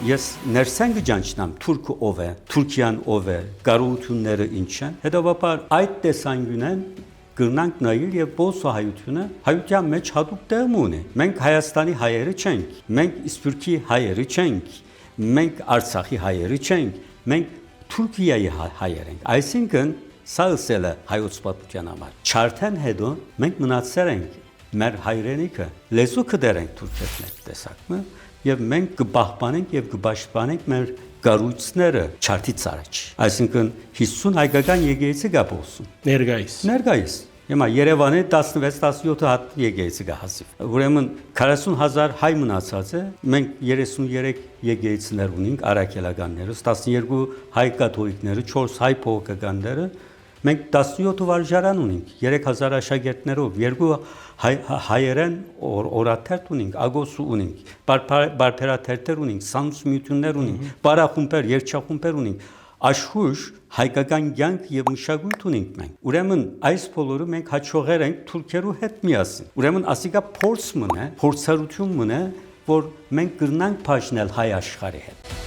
Ես ներսեն կճանչնամ Թուրքը ով է, Թուրքիան ով է, կարողությունները ինչ են, հետևաբար այդ տեսանկյունեն կրնանք նայել եւ ոսո հայությունը հայության մեջ հատուկ տեղ ունի։ Մենք Հայաստանի հայերը չենք, մենք Սփյուռքի հայերը չենք, մենք Արցախի հայերը չենք, մենք Թուրքիայի հայեր ենք։ Այսինքն սա ըսել է հայոց պատմության համար։ Չարթեն հետո մենք մնացել ենք մեր հայրենիքը, լեզուքը դերենք թուրքերն տեսակը եւ մենք կպահպանենք եւ կպաշտպանենք մեր գառույցները չարթից առաջ։ Այսինքն 50 հայկական եկեղեցի կա Բոսում։ Ներկայիս։ Հիմա Երևանի 16-17 հատ եկեղեցի կա հասիվ։ Ուրեմն 40,000 հայ մնացած է, մենք 33 եկեղեցիներ ունենք արաքելականներս, 12 հայ կաթոլիկները, 4 հայ փողոքականները, մենք 17 վարժարան ունենք, 3000 աշակերտներով, 2 հայերեն օրաթերթ ունենք, ագոսու ունենք, բարբերաթերթեր ունենք, սանուսմիություններ ունենք, բարախումբեր, երջախումբեր ունենք, աշխույժ հայկական կյանք եւ մշակույթ ունենք մենք։ Ուրեմն այս բոլորը մենք հաջողեր ենք թուրքերու հետ միասին։ Ուրեմն ասիկա փորձ մնա, փորձառություն մնա, որ մենք կրնանք բաժնել հայ աշխարհի հետ։